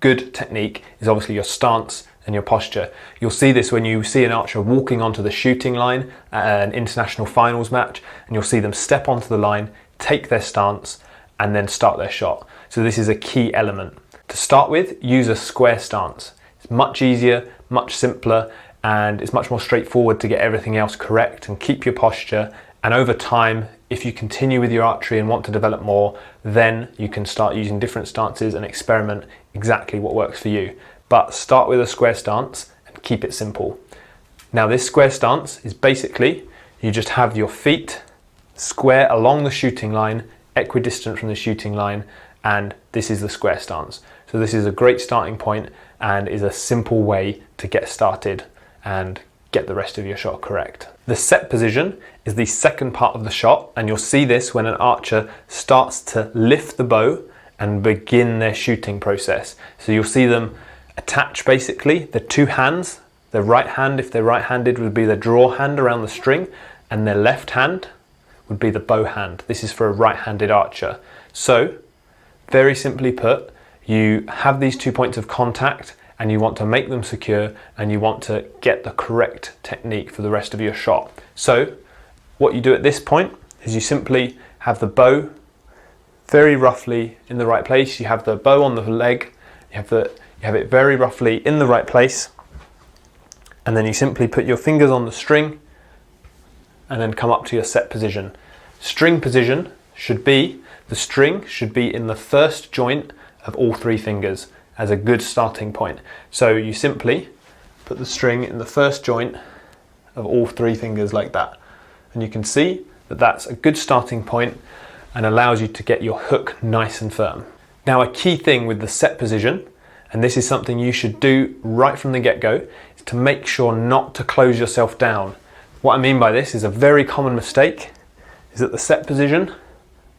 good technique is obviously your stance and your posture. You'll see this when you see an archer walking onto the shooting line at an international finals match, and you'll see them step onto the line, take their stance, and then start their shot. So this is a key element. To start with, use a square stance. It's much easier, much simpler, and it's much more straightforward to get everything else correct and keep your posture. And over time, if you continue with your archery and want to develop more, then you can start using different stances and experiment exactly what works for you. But start with a square stance and keep it simple. Now this square stance is basically, you just have your feet square along the shooting line, equidistant from the shooting line, and this is the square stance. So this is a great starting point and is a simple way to get started and get the rest of your shot correct. The set position is the second part of the shot, and you'll see this when an archer starts to lift the bow and begin their shooting process. So you'll see them attach basically the two hands. Their right hand, if they're right-handed, would be the draw hand around the string, and their left hand would be the bow hand. This is for a right-handed archer. So, very simply put, you have these 2 points of contact and you want to make them secure and you want to get the correct technique for the rest of your shot. So, what you do at this point is you simply have the bow very roughly in the right place. You have the bow on the leg, you have it very roughly in the right place, and then you simply put your fingers on the string and then come up to your set position. String position should be, the string should be in the first joint of all three fingers as a good starting point. So you simply put the string in the first joint of all three fingers like that. And you can see that that's a good starting point and allows you to get your hook nice and firm. Now a key thing with the set position, and this is something you should do right from the get-go, is to make sure not to close yourself down. What I mean by this is a very common mistake is that the set position,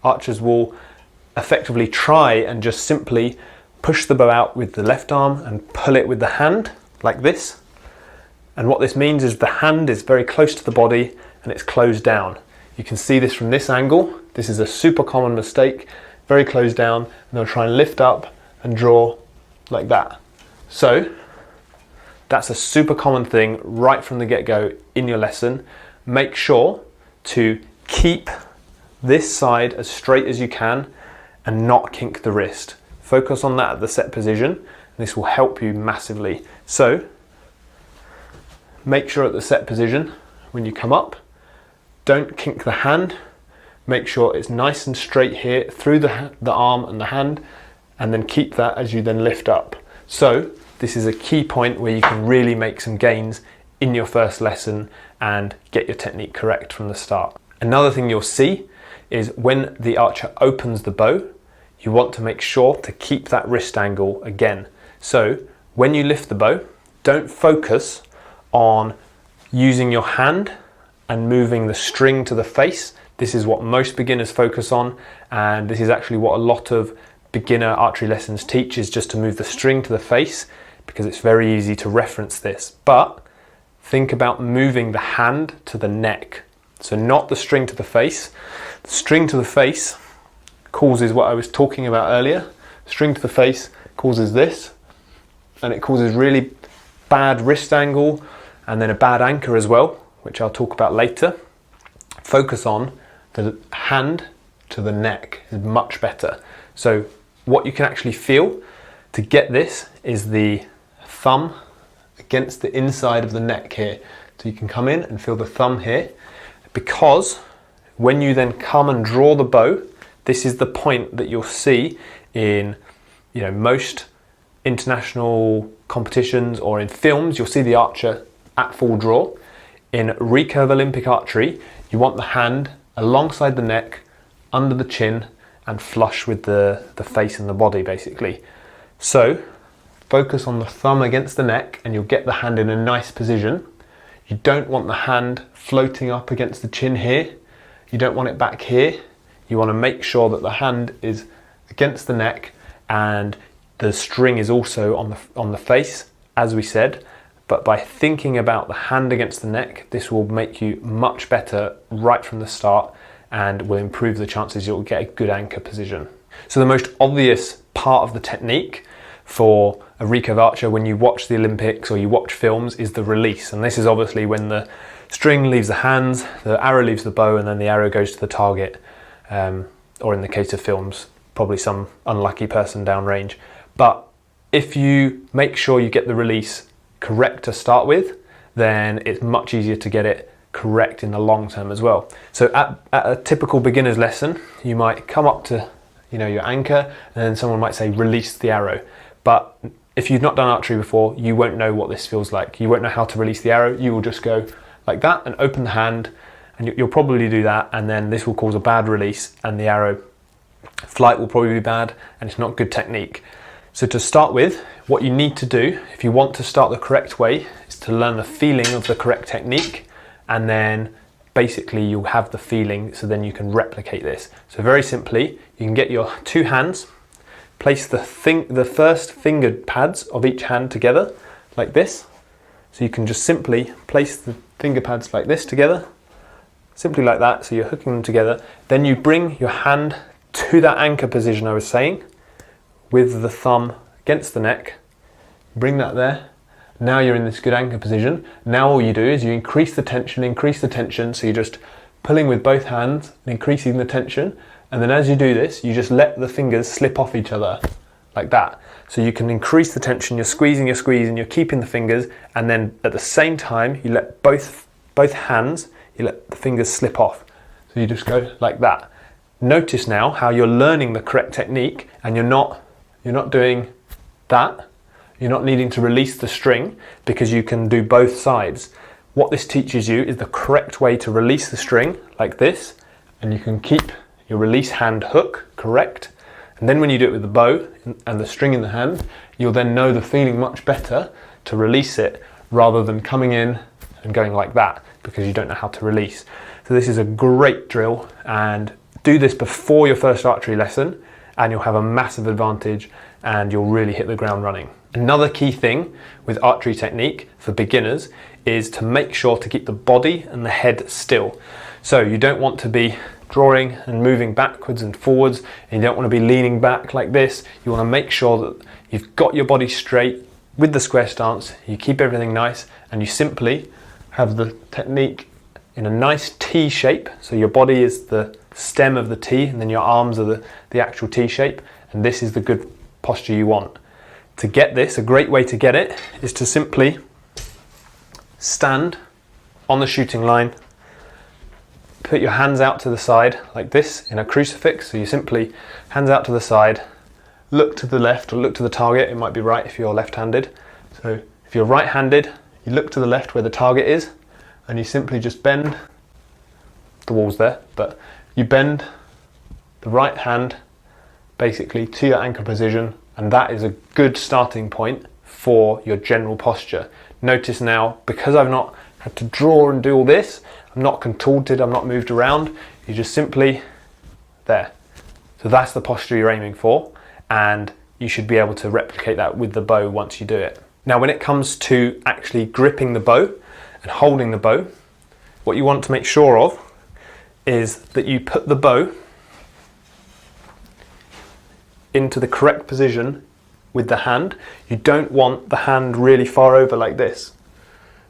archers will effectively try and just simply push the bow out with the left arm and pull it with the hand like this. And what this means is the hand is very close to the body and it's closed down. You can see this from this angle. This is a super common mistake, very closed down, and they'll try and lift up and draw like that. So that's a super common thing right from the get-go in your lesson. Make sure to keep this side as straight as you can and not kink the wrist. Focus on that at the set position. This will help you massively. So make sure at the set position when you come up, don't kink the hand. Make sure it's nice and straight here through the arm and the hand, and then keep that as you then lift up. So this is a key point where you can really make some gains in your first lesson and get your technique correct from the start. Another thing you'll see is when the archer opens the bow, you want to make sure to keep that wrist angle again. So when you lift the bow, don't focus on using your hand and moving the string to the face. This is what most beginners focus on, and this is actually what a lot of beginner archery lessons teach, is just to move the string to the face, because it's very easy to reference this. But think about moving the hand to the neck. So not the string to the face. The string to the face causes what I was talking about earlier. String to the face causes this, and it causes really bad wrist angle and then a bad anchor as well, which I'll talk about later. Focus on the hand to the neck is much better. So what you can actually feel to get this is the thumb against the inside of the neck here. So you can come in and feel the thumb here, because when you then come and draw the bow, this is the point that you'll see in, most international competitions or in films. You'll see the archer at full draw. In recurve Olympic archery, you want the hand alongside the neck, under the chin, and flush with the face and the body basically. So focus on the thumb against the neck and you'll get the hand in a nice position. You don't want the hand floating up against the chin here. You don't want it back here. You want to make sure that the hand is against the neck and the string is also on the face, as we said. But by thinking about the hand against the neck, this will make you much better right from the start and will improve the chances you'll get a good anchor position. So the most obvious part of the technique for a recurve archer when you watch the Olympics or you watch films is the release. And this is obviously when the string leaves the hands, the arrow leaves the bow, and then the arrow goes to the target. Or in the case of films, probably some unlucky person downrange. But if you make sure you get the release correct to start with, then it's much easier to get it correct in the long term as well. So at a typical beginner's lesson, you might come up to your anchor, and then someone might say release the arrow. But if you've not done archery before, you won't know what this feels like. You won't know how to release the arrow. You will just go like that and open the hand, and you'll probably do that, and then this will cause a bad release, and the arrow flight will probably be bad, and it's not good technique. So to start with, what you need to do, if you want to start the correct way, is to learn the feeling of the correct technique, and then basically you'll have the feeling, so then you can replicate this. So very simply, you can get your two hands, place the first fingered pads of each hand together, like this. So you can just simply place the finger pads like this together, simply like that, so you're hooking them together. Then you bring your hand to that anchor position I was saying, with the thumb against the neck, bring that there. Now you're in this good anchor position. Now all you do is you increase the tension, so you're just pulling with both hands and increasing the tension, and then as you do this, you just let the fingers slip off each other, like that. So you can increase the tension, you're squeezing, you're keeping the fingers, and then at the same time, you let both hands, you let the fingers slip off. So you just go like that. Notice now how you're learning the correct technique, and you're not doing that. You're not needing to release the string because you can do both sides. What this teaches you is the correct way to release the string, like this, and you can keep your release hand hook correct. And then when you do it with the bow and the string in the hand, you'll then know the feeling much better to release it rather than coming in and going like that because you don't know how to release. So this is a great drill, and do this before your first archery lesson and you'll have a massive advantage and you'll really hit the ground running. Another key thing with archery technique for beginners is to make sure to keep the body and the head still. So you don't want to be drawing and moving backwards and forwards, and you don't want to be leaning back like this. You want to make sure that you've got your body straight with the square stance, you keep everything nice, and you simply have the technique in a nice T shape. So your body is the stem of the T, and then your arms are the actual T shape, and this is the good posture you want. To get this, a great way to get it is to simply stand on the shooting line, put your hands out to the side like this in a crucifix. So you simply hands out to the side, look to the left or look to the target. It might be right if you're left-handed. So if you're right-handed, you look to the left where the target is, and you simply just bend the wall's there, but you bend the right hand basically to your anchor position, and that is a good starting point for your general posture. Notice now, because I've not had to draw and do all this, I'm not contorted, I'm not moved around, you just simply there. So that's the posture you're aiming for, and you should be able to replicate that with the bow once you do it. Now when it comes to actually gripping the bow and holding the bow, what you want to make sure of is that you put the bow into the correct position with the hand. You don't want the hand really far over like this.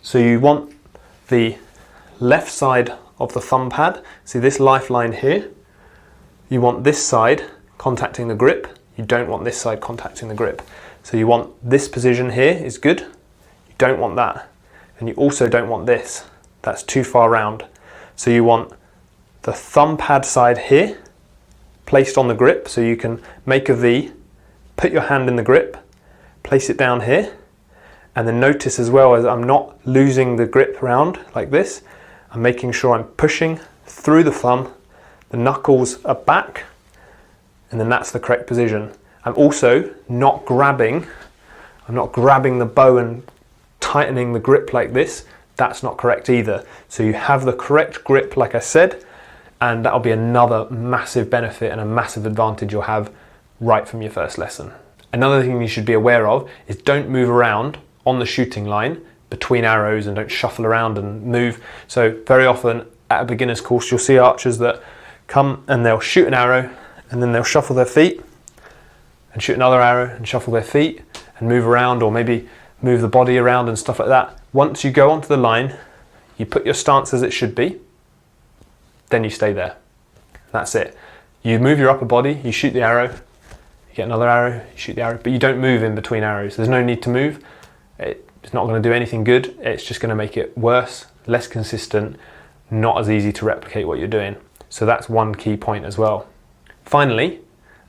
So you want the left side of the thumb pad, see this lifeline here, you want this side contacting the grip, you don't want this side contacting the grip. So you want this position here is good, you don't want that, and you also don't want this, that's too far round. So you want the thumb pad side here placed on the grip, so you can make a V, put your hand in the grip, place it down here, and then notice as well as I'm not losing the grip around like this, I'm making sure I'm pushing through the thumb, the knuckles are back, and then that's the correct position. I'm also not grabbing the bow and tightening the grip like this, that's not correct either. So you have the correct grip like I said, and that'll be another massive benefit and a massive advantage you'll have right from your first lesson. Another thing you should be aware of is don't move around on the shooting line between arrows, and don't shuffle around and move. So very often at a beginner's course you'll see archers that come and they'll shoot an arrow and then they'll shuffle their feet and shoot another arrow and shuffle their feet and move around, or maybe move the body around and stuff like that. Once you go onto the line, you put your stance as it should be, then you stay there. That's it. You move your upper body, you shoot the arrow, you get another arrow, you shoot the arrow, but you don't move in between arrows. There's no need to move. It's not going to do anything good. It's just going to make it worse, less consistent, not as easy to replicate what you're doing. So that's one key point as well. Finally,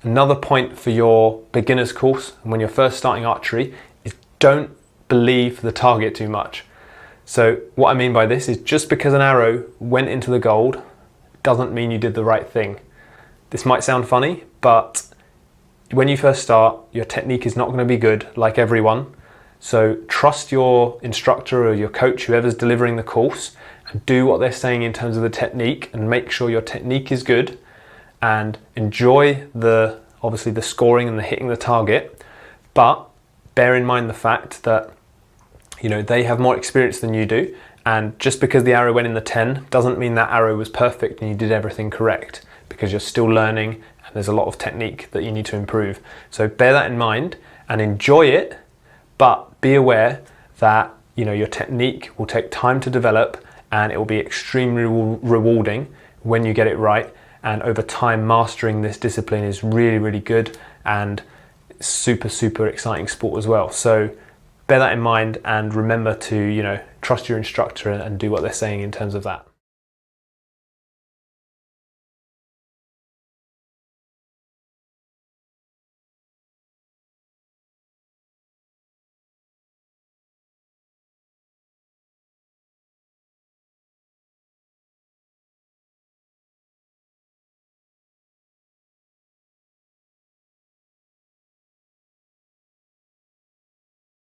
another point for your beginner's course and when you're first starting archery is don't believe the target too much. So what I mean by this is just because an arrow went into the gold doesn't mean you did the right thing. This might sound funny, but when you first start, your technique is not going to be good like everyone. So trust your instructor or your coach, whoever's delivering the course, and do what they're saying in terms of the technique, and make sure your technique is good, and enjoy obviously the scoring and the hitting the target. But bear in mind the fact that they have more experience than you do, and just because the arrow went in the 10 doesn't mean that arrow was perfect and you did everything correct, because you're still learning and there's a lot of technique that you need to improve. So bear that in mind and enjoy it, but be aware that your technique will take time to develop, and it will be extremely rewarding when you get it right. And over time, mastering this discipline is really, really good and super, super exciting sport as well. So bear that in mind, and remember to trust your instructor and do what they're saying in terms of that.